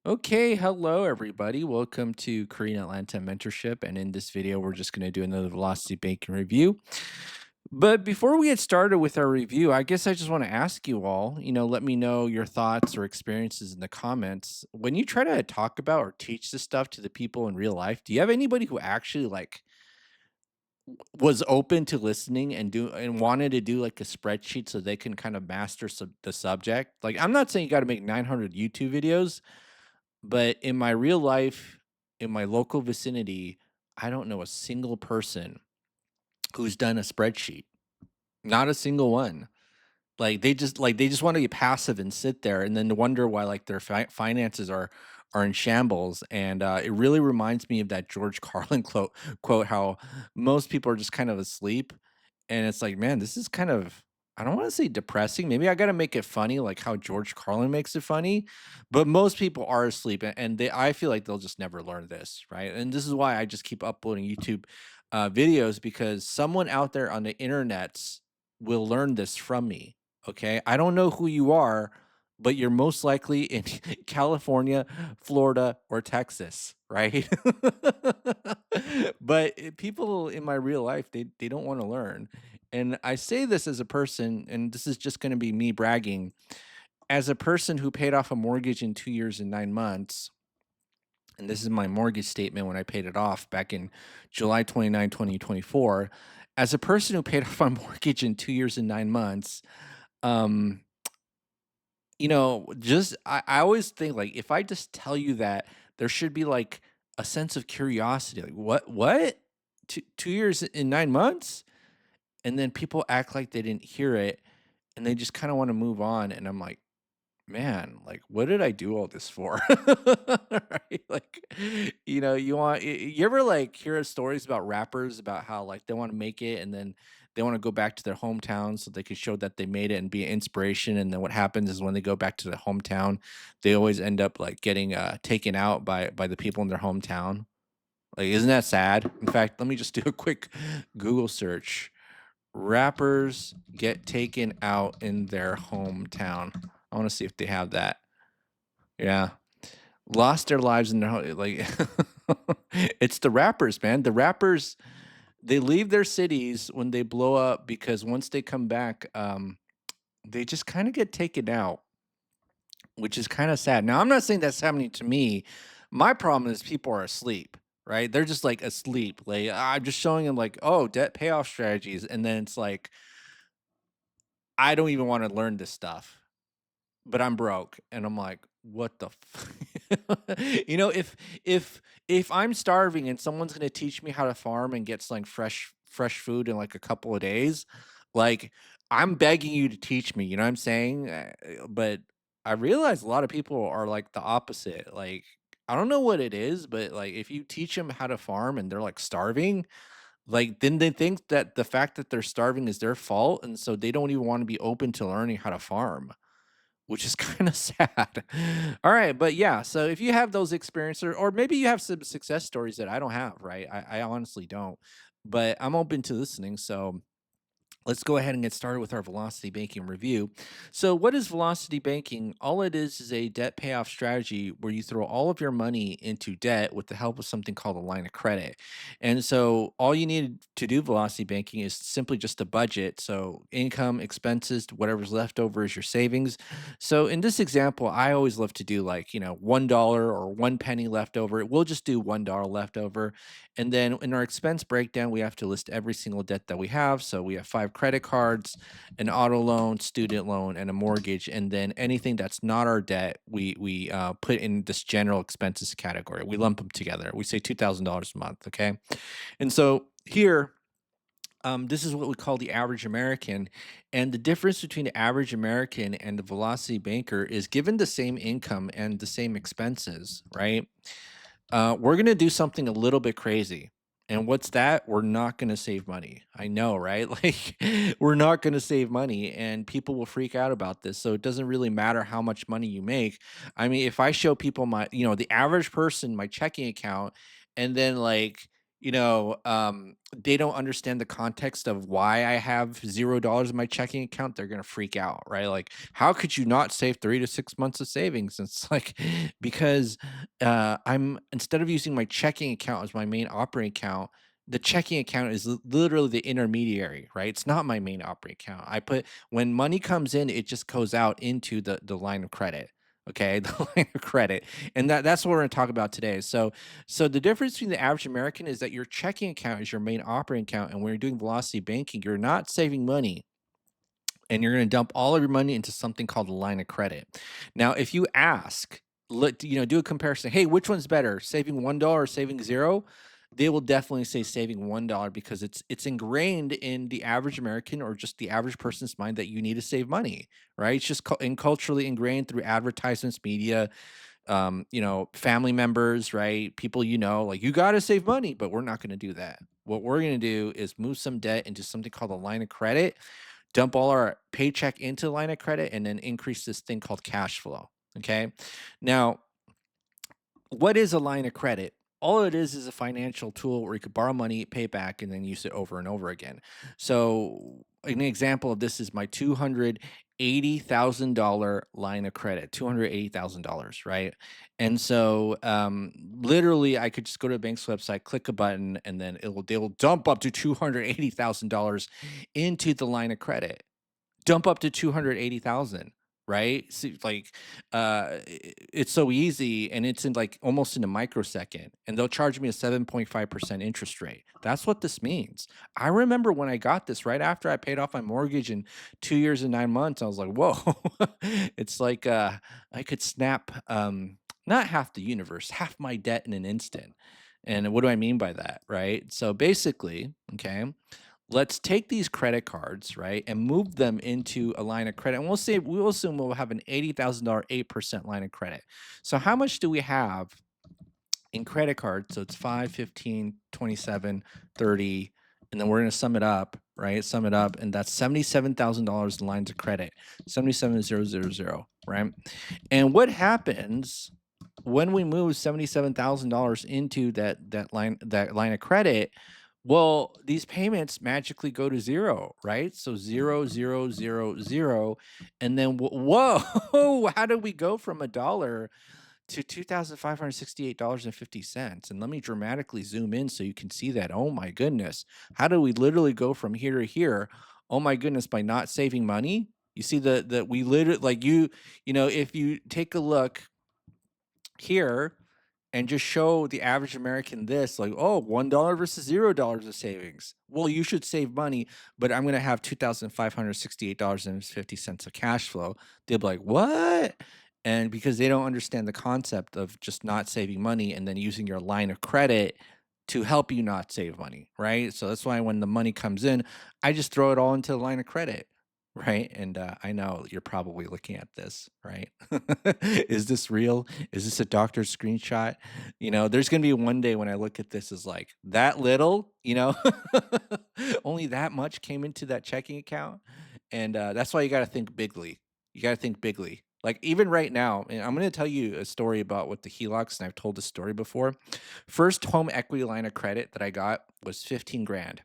Okay, hello everybody. Welcome to Korean Atlanta Mentorship. And in this video, we're just going to do another Velocity Banking review. But before we get started with our review, I guess I just want to ask you all, let me know your thoughts or experiences in the comments. When you try to talk about or teach this stuff to the people in real life, do you have anybody who actually was open to listening and wanted to do like a spreadsheet so they can kind of master the subject? Like, I'm not saying you got to make 900 YouTube videos, but in my real life, in my local vicinity, I don't know a single person who's done a spreadsheet. Not a single one. They just want to be passive and sit there and then wonder why like their finances are in shambles. And it really reminds me of that George Carlin quote how most people are just kind of asleep, and it's like, man, this is kind of, I don't want to say depressing. Maybe I got to make it funny, like how George Carlin makes it funny. But most people are asleep, and I feel like they'll just never learn this, right? And this is why I just keep uploading YouTube videos, because someone out there on the internets will learn this from me. Okay, I don't know who you are, but you're most likely in California, Florida, or Texas, right? But people in my real life, they don't want to learn. And I say this as a person, and this is just going to be me bragging, as a person who paid off a mortgage in 2 years and 9 months. And this is my mortgage statement when I paid it off back in July 29, 2024. As a person who paid off my mortgage in 2 years and 9 months, um, just I always think like if I just tell you that, there should be like a sense of curiosity. Like, what? 2 years in 9 months? And then people act like they didn't hear it, and they just kind of want to move on. And I'm like, man, like, what did I do all this for? Right? Like, you ever like hear stories about rappers about how like they want to make it, and then they want to go back to their hometown so they could show that they made it and be an inspiration. And then what happens is when they go back to their hometown, they always end up like getting taken out by the people in their hometown. Like, isn't that sad? In fact, let me just do a quick Google search. Rappers get taken out in their hometown. I wanna see if they have that. Yeah. Lost their lives in their like it's the rappers, man. The rappers, they leave their cities when they blow up, because once they come back, they just kinda get taken out, which is kinda sad. Now, I'm not saying that's happening to me. My problem is people are asleep, right? They're just, like, asleep. Like, I'm just showing them, like, "Oh, debt payoff strategies," and then it's like, I don't even wanna learn this stuff, but I'm broke, and I'm like, "What the f" if I'm starving and someone's gonna teach me how to farm and get like fresh food in like a couple of days, like, I'm begging you to teach me, you know what I'm saying? But I realize a lot of people are like the opposite. Like, I don't know what it is, but like if you teach them how to farm and they're like starving, like then they think that the fact that they're starving is their fault, and so they don't even wanna be open to learning how to farm, which is kinda sad. Alright, but yeah, so if you have those experiences, or maybe you have some success stories that I don't have, right? I honestly don't, but I'm open to listening, so let's go ahead and get started with our velocity banking review. So, what is velocity banking? All it is a debt payoff strategy where you throw all of your money into debt with the help of something called a line of credit. And so, all you need to do velocity banking is simply just a budget. So, income, expenses, whatever's left over is your savings. So, in this example, I always love to do like, $1 or 1 penny left over. We'll just do $1 left over. And then in our expense breakdown, we have to list every single debt that we have. So we have 5 credit cards, an auto loan, student loan, and a mortgage. And then anything that's not our debt, we put in this general expenses category. We lump them together. We say $2,000 a month. Okay, and so here. This is what we call the average American. And the difference between the average American and the velocity banker is given the same income and the same expenses, right? We're gonna do something a little bit crazy. And what's that? We're not gonna save money. I know, right? Like, we're not gonna save money, and people will freak out about this. So it doesn't really matter how much money you make. I mean, if I show people the average person, my checking account, and then like they don't understand the context of why I have $0 in my checking account, they're gonna freak out, right? Like, how could you not save 3 to 6 months of savings? It's like because I'm instead of using my checking account as my main operating account, the checking account is literally the intermediary, right? It's not my main operating account. I put when money comes in, it just goes out into the line of credit. Okay, the line of credit, and that's what we're going to talk about today. So the difference between the average American is that your checking account is your main operating account, and when you're doing velocity banking, you're not saving money, and you're going to dump all of your money into something called a line of credit. Now, if you ask, do a comparison. Hey, which one's better, saving $1 or saving zero? They will definitely say saving $1 because it's ingrained in the average American or just the average person's mind that you need to save money, right? It's just culturally ingrained through advertisements, media, family members, right? People, like you got to save money, but we're not going to do that. What we're going to do is move some debt into something called a line of credit, dump all our paycheck into the line of credit, and then increase this thing called cash flow. Okay. Now, what is a line of credit? All it is a financial tool where you could borrow money, pay back, and then use it over and over again. So, an example of this is my $280,000 line of credit, $280,000, right? And so, literally, I could just go to the bank's website, click a button, and then they will dump up to $280,000 into the line of credit, dump up to 280,000, right? So, like, it's so easy, and it's in like almost in a microsecond, and they'll charge me a 7.5% interest rate. That's what this means. I remember when I got this right after I paid off my mortgage in 2 years and 9 months, I was like, whoa, it's like I could snap not half the universe, half my debt in an instant. And what do I mean by that, right? So basically, okay, let's take these credit cards, right, and move them into a line of credit. And we'll assume we'll have an $80,000 8% line of credit. So how much do we have in credit cards? So it's 5, 15, 27, 30, and then we're going to sum it up, right? Sum it up, and that's $77,000 in lines of credit. 77,000, right? And what happens when we move $77,000 into that line of credit? Well, these payments magically go to zero, right? So zero, zero, zero, zero, and then whoa, how do we go from a dollar to $2,568.50? And let me dramatically zoom in so you can see that. Oh my goodness, how do we literally go from here to here? Oh my goodness, by not saving money. You see that we literally like if you take a look here and just show the average American this, like, oh, $1 versus $0 of savings. Well, you should save money, but I'm gonna have $2,568.50 of cash flow. They'll be like, what? And because they don't understand the concept of just not saving money and then using your line of credit to help you not save money, right? So that's why when the money comes in, I just throw it all into the line of credit. Right. And I know you're probably looking at this, right? Is this real? Is this a doctor's screenshot? There's going to be one day when I look at this as like that little, only that much came into that checking account. And that's why you got to think bigly. You got to think bigly. Like even right now, and I'm going to tell you a story about what the HELOCs, and I've told this story before. First home equity line of credit that I got was 15 grand.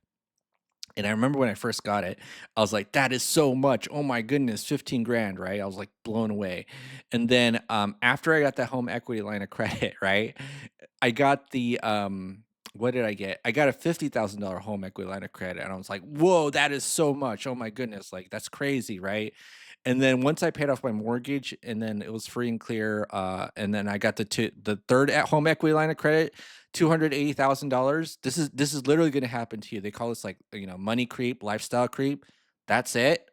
And I remember when I first got it, I was like, that is so much. Oh my goodness, 15 grand, right? I was like blown away. And then after I got that home equity line of credit, right? I got what did I get? I got a $50,000 home equity line of credit. And I was like, whoa, that is so much. Oh my goodness. Like that's crazy, right? And then once I paid off my mortgage and then it was free and clear, and then I got the third at home equity line of credit, $280,000. This is literally going to happen to you. They call this like money creep, lifestyle creep. That's it.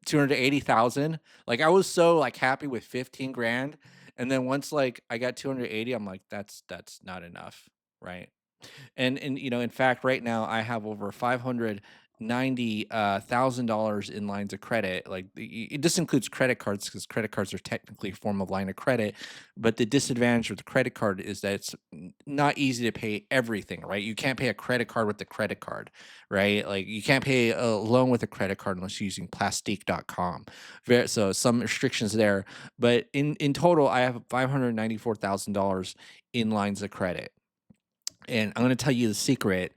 280,000. Like I was so like happy with 15 grand, and then once like I got 280, I'm like that's not enough, right? And in fact, right now I have over $590,000 in lines of credit. Like this includes credit cards because credit cards are technically a form of line of credit. But the disadvantage with the credit card is that it's not easy to pay everything, right? You can't pay a credit card with the credit card, right? Like you can't pay a loan with a credit card unless you're using plastique.com. So some restrictions there. But in total, I have $594,000 in lines of credit. And I'm going to tell you the secret.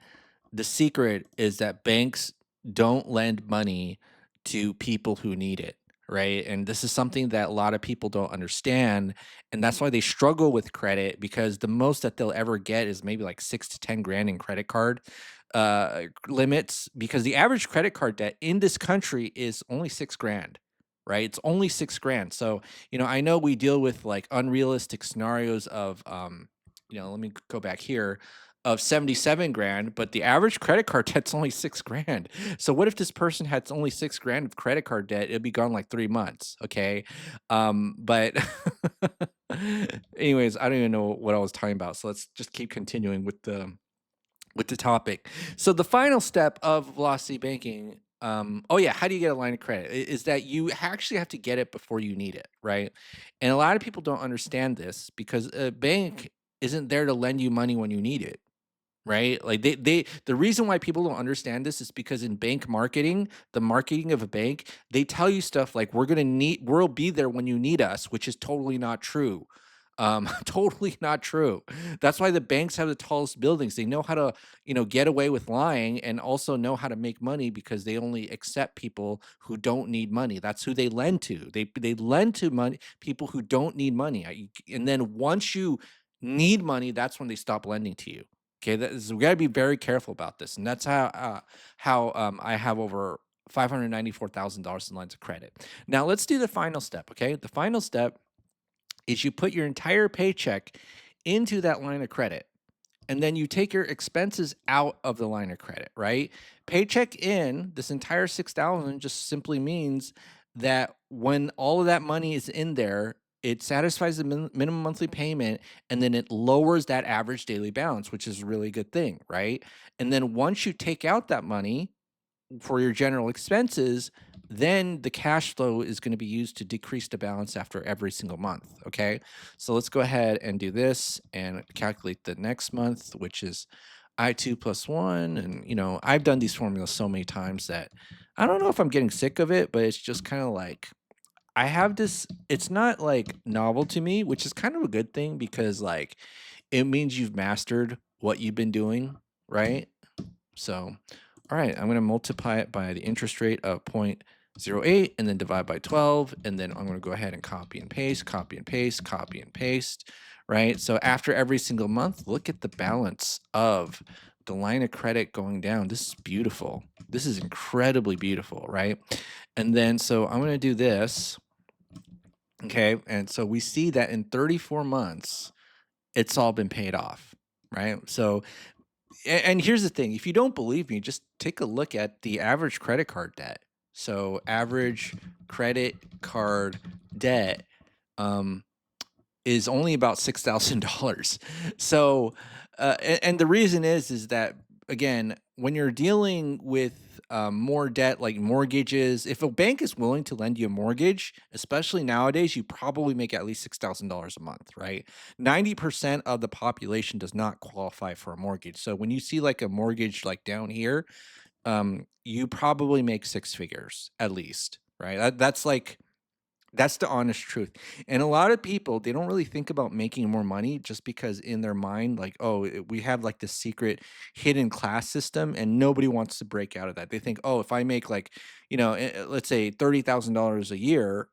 The secret is that banks don't lend money to people who need it, right? And this is something that a lot of people don't understand. And that's why they struggle with credit, because the most that they'll ever get is maybe like 6 to 10 grand in credit card limits, because the average credit card debt in this country is only 6 grand. Right, it's only 6 grand. So I know we deal with like unrealistic scenarios of let me go back here, of 77 grand, but the average credit card debt's only 6 grand. So what if this person had only 6 grand of credit card debt? It'd be gone like 3 months. Okay. But anyways, I don't even know what I was talking about. So let's just keep continuing with the topic. So the final step of velocity banking, oh yeah, how do you get a line of credit? Is that you actually have to get it before you need it, right? And a lot of people don't understand this, because a bank isn't there to lend you money when you need it, right? Like the reason why people don't understand this is because in bank marketing, the marketing of a bank, they tell you stuff like we'll be there when you need us, which is totally not true. Totally not true. That's why the banks have the tallest buildings. They know how to, get away with lying, and also know how to make money, because they only accept people who don't need money. That's who they lend to. They lend to money people who don't need money. And then once you need money, that's when they stop lending to you. Okay, we got to be very careful about this, and that's how I have over $594,000 in lines of credit. Now let's do the final step. Okay, the final step is you put your entire paycheck into that line of credit, and then you take your expenses out of the line of credit, right? Paycheck in, this entire 6,000 just simply means that when all of that money is in there, it satisfies the minimum monthly payment, and then it lowers that average daily balance, which is a really good thing, right? And then once you take out that money for your general expenses, then the cash flow is going to be used to decrease the balance after every single month. Okay. So let's go ahead and do this and calculate the next month, which is I2 plus one. And, I've done these formulas so many times that I don't know if I'm getting sick of it, but it's just kind of like I have this, it's not like novel to me, which is kind of a good thing, because like it means you've mastered what you've been doing. Right. So, all right, I'm going to multiply it by the interest rate of 0.08, and then divide by 12. And then I'm going to go ahead and copy and paste, copy and paste, copy and paste, right? So after every single month, look at the balance of the line of credit going down. This is beautiful. This is incredibly beautiful, right? And then, so I'm going to do this. Okay. And so we see that in 34 months, it's all been paid off, right? So and here's the thing, if you don't believe me, just take a look at the average credit card debt. So average credit card debt um, is only about $6,000. So, and the reason is that, again, when you're dealing with more debt like mortgages, if a bank is willing to lend you a mortgage, especially nowadays, you probably make at least $6,000 a month, right? 90% of the population does not qualify for a mortgage. So when you see like a mortgage like down here, you probably make six figures at least, right? That's the honest truth. And a lot of people, they don't really think about making more money, just because in their mind, like, oh, we have like this secret hidden class system, and nobody wants to break out of that. They think, oh, if I make like, let's say $30,000 a year,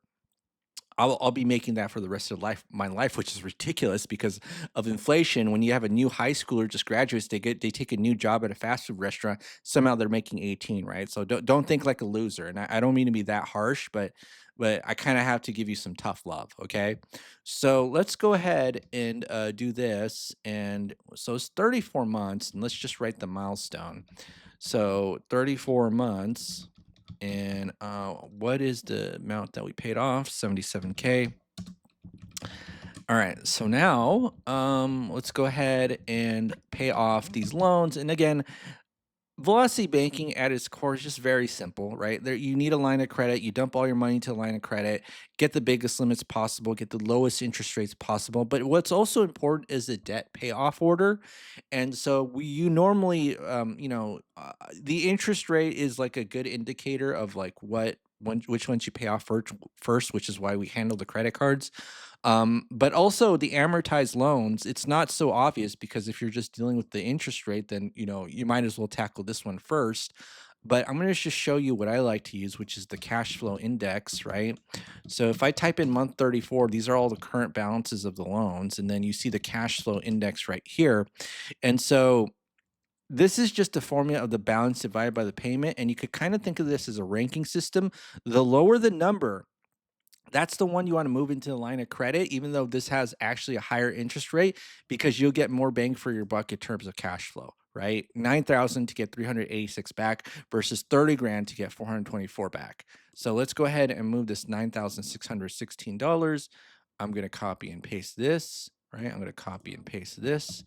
I'll be making that for the rest of my life, which is ridiculous because of inflation. When you have a new high schooler just graduates, they take a new job at a fast food restaurant. Somehow they're making 18, right? So don't think like a loser. And I don't mean to be that harsh, but I kind of have to give you some tough love. Okay, so let's go ahead and do this. And so it's 34 months, and let's just write the milestone. So 34 months. And what is the amount that we paid off? 77K. All right, so now let's go ahead and pay off these loans. And again, velocity banking at its core is just very simple, right? There, you need a line of credit. You dump all your money into a line of credit, get the biggest limits possible, get the lowest interest rates possible. But what's also important is the debt payoff order. And so you normally, the interest rate is like a good indicator of like what which ones you pay off first, which is why we handle the credit cards. But also the amortized loans, it's not so obvious because if you're just dealing with the interest rate, then you might as well tackle this one first. But I'm going to just show you what I like to use, which is the cash flow index, right? So if I type in month 34, these are all the current balances of the loans, and then you see the cash flow index right here. And so this is just a formula of the balance divided by the payment, and you could kind of think of this as a ranking system. The lower the number, that's the one you want to move into the line of credit, even though this has actually a higher interest rate, because you'll get more bang for your buck in terms of cash flow, right? 9,000 to get 386 back versus 30 grand to get 424 back. So let's go ahead and move this $9,616. I'm going to copy and paste this, right? I'm going to copy and paste this.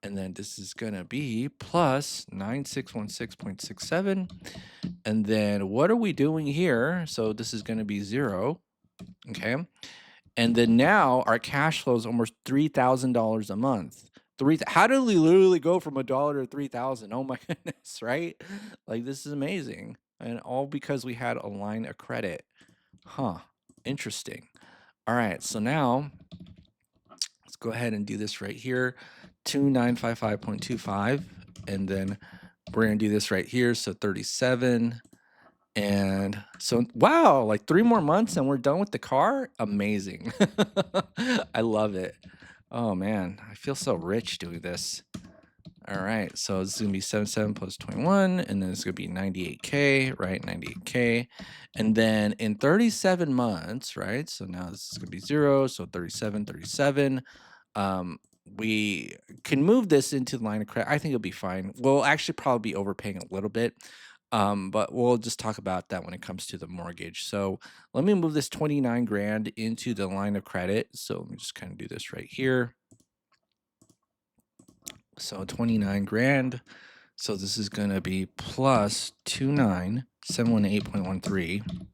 And then this is going to be plus 9616.67. And then what are we doing here? So this is going to be 0. Okay. And then now our cash flow is almost $3,000 a month. How did we literally go from $1 to 3,000? Oh my goodness, right? Like this is amazing. And all because we had a line of credit. Huh. Interesting. All right. So now let's go ahead and do this right here. 2955.25. And then we're going to do this right here. So 37. And so, wow, like 3 more months and we're done with the car. Amazing. I love it. Oh man, I feel so rich doing this. All right, so this is gonna be 77 plus 21, and then it's gonna be 98K, right? 98K. And then in 37 months, right? So now this is gonna be 0, so 37, 37. We can move this into the line of credit. I think it'll be fine. We'll actually probably be overpaying a little bit. But we'll just talk about that when it comes to the mortgage. So let me move this 29 grand into the line of credit. So let me just kind of do this right here. So 29 grand. So this is going to be plus 29718.13.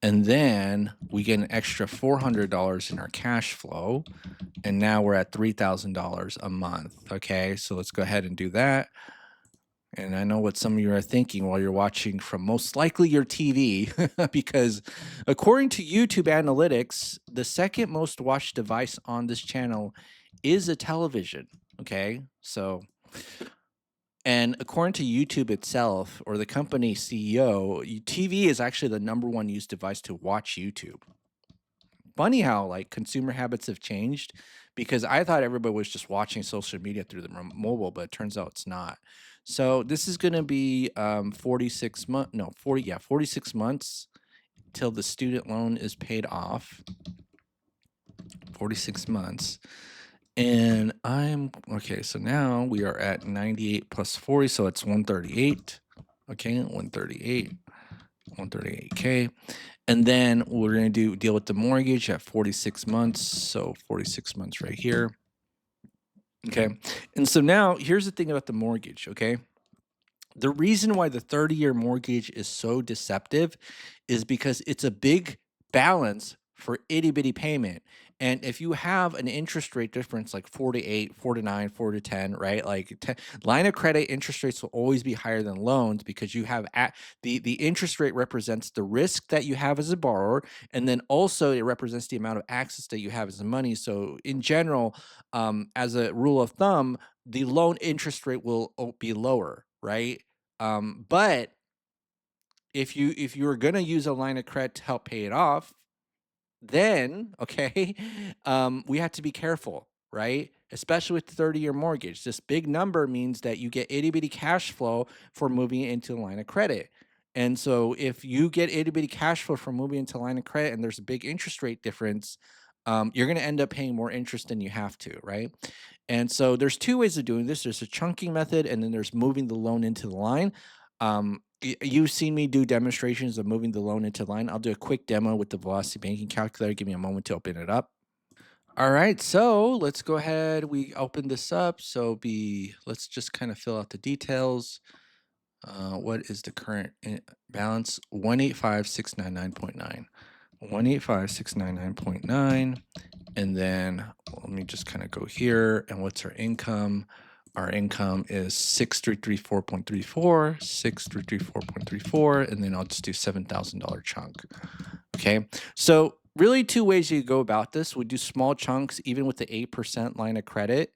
And then we get an extra $400 in our cash flow. And now we're at $3,000 a month. Okay, so let's go ahead and do that. And I know what some of you are thinking while you're watching from most likely your TV, because according to YouTube analytics, the second most watched device on this channel is a television. Okay, so, and according to YouTube itself, or the company CEO, TV is actually the #1 used device to watch YouTube. Funny how like consumer habits have changed, because I thought everybody was just watching social media through the mobile, but it turns out it's not. So this is going to be 46 months, no, 46 months till the student loan is paid off. 46 months. And okay, so now we are at 98 plus 40, so it's 138. Okay, 138. 138K. And then we're going to deal with the mortgage at 46 months. So 46 months right here. Okay. And so now here's the thing about the mortgage. Okay. The reason why the 30-year mortgage is so deceptive is because it's a big balance for itty bitty payment. And if you have an interest rate difference like 4 to 8, 4 to 9, 4 to 10, right? Like line of credit interest rates will always be higher than loans, because you have the interest rate represents the risk that you have as a borrower, and then also it represents the amount of access that you have as a money. So in general, as a rule of thumb, the loan interest rate will be lower, right? But if you're gonna use a line of credit to help pay it off, then okay, we have to be careful, right? Especially with the 30-year mortgage. This big number means that you get itty bitty cash flow for moving it into the line of credit. And so if you get itty bitty cash flow from moving into line of credit and there's a big interest rate difference, you're going to end up paying more interest than you have to, right? And so there's 2 ways of doing this. There's a chunking method, and then there's moving the loan into the line. You've seen me do demonstrations of moving the loan into line. I'll do a quick demo with the Velocity Banking Calculator. Give me a moment to open it up. All right, so let's go ahead. We open this up. So let's just kind of fill out the details. What is the current balance? 185,699.9. 185,699.9. And then let me just kind of go here. And what's our income? Our income is 6334.34, 6334.34, and then I'll just do $7,000 chunk. Okay. So really two ways you go about this. We do small chunks, even with the 8% line of credit.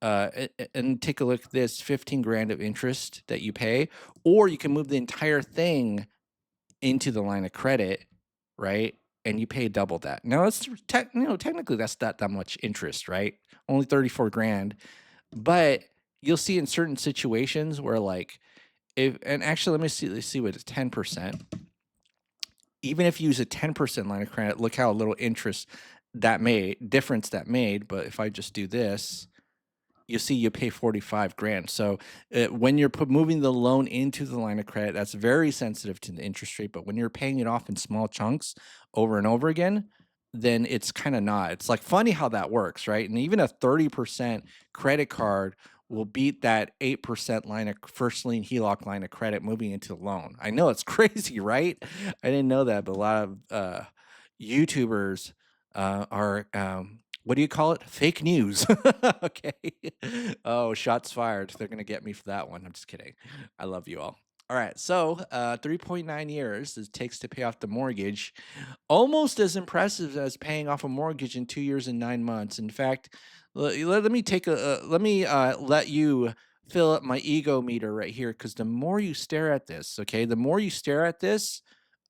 And take a look at this 15 grand of interest that you pay, or you can move the entire thing into the line of credit, right? And you pay double that. Now it's technically that's not that much interest, right? Only 34 grand. But you'll see in certain situations where like if and actually let's see what it's 10%. Even if you use a 10% line of credit, look how little interest difference that made. But if I just do this, you see you pay 45 grand. So when you're moving the loan into the line of credit, that's very sensitive to the interest rate. But when you're paying it off in small chunks over and over again, then it's kind of not. It's like funny how that works, right? And even a 30% credit card will beat that 8% line of first lien HELOC line of credit moving into the loan. I know it's crazy, right? I didn't know that, but a lot of YouTubers are what do you call it? Fake news. Okay. Oh, shots fired. They're gonna get me for that one. I'm just kidding. I love you all. All right. So 3.9 years it takes to pay off the mortgage. Almost as impressive as paying off a mortgage in 2 years and 9 months. In fact, let me take let me let you fill up my ego meter right here because the more you stare at this, okay, the more you stare at this,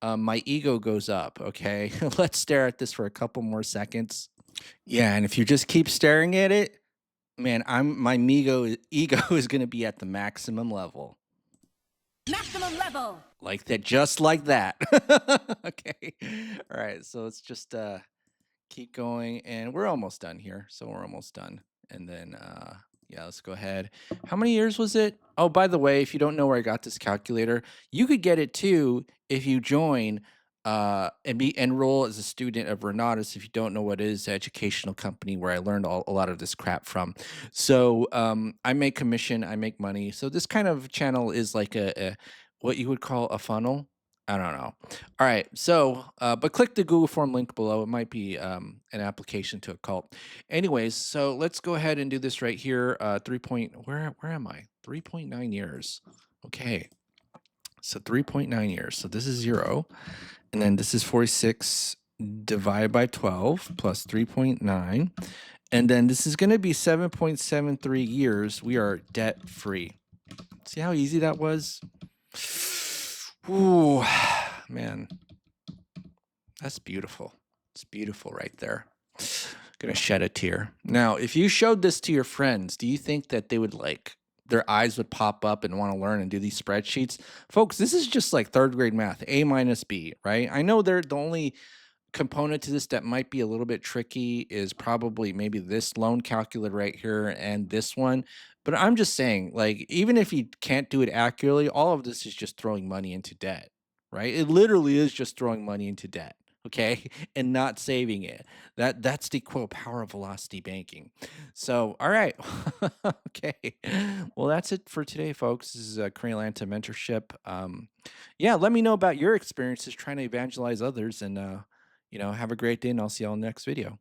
my ego goes up. Okay. Let's stare at this for a couple more seconds. Yeah, and if you just keep staring at it, man, I'm my ego is gonna be at the maximum level. Maximum level. Like that, just like that. Okay. All right, so let's just keep going, and we're almost done here. So we're almost done. And then yeah, let's go ahead. How many years was it? Oh, by the way, if you don't know where I got this calculator, you could get it too if you join and be enroll as a student of Renatus. If you don't know what it is, the educational company where I learned a lot of this crap from. So I make commission, I make money. So this kind of channel is like a what you would call a funnel. I don't know. All right. So, but click the Google form link below. It might be an application to a cult. Anyways, so let's go ahead and do this right here. Where am I? 3.9 years. Okay. So 3.9 years. So this is 0. And then this is 46 divided by 12 plus 3.9. And then this is going to be 7.73 years. We are debt free. See how easy that was? Ooh, man. That's beautiful. It's beautiful right there. Gonna shed a tear. Now, if you showed this to your friends, do you think that they would like their eyes would pop up and want to learn and do these spreadsheets? Folks, this is just like third grade math, A minus B, right? I know they're the only component to this that might be a little bit tricky is probably maybe this loan calculator right here and this one. But I'm just saying, like, even if you can't do it accurately, all of this is just throwing money into debt, right? It literally is just throwing money into debt, okay, and not saving it. That's the quote power of velocity banking. So, all right, okay. Well, that's it for today, folks. This is a Lanta mentorship. Yeah, let me know about your experiences trying to evangelize others and have a great day, and I'll see y'all in the next video.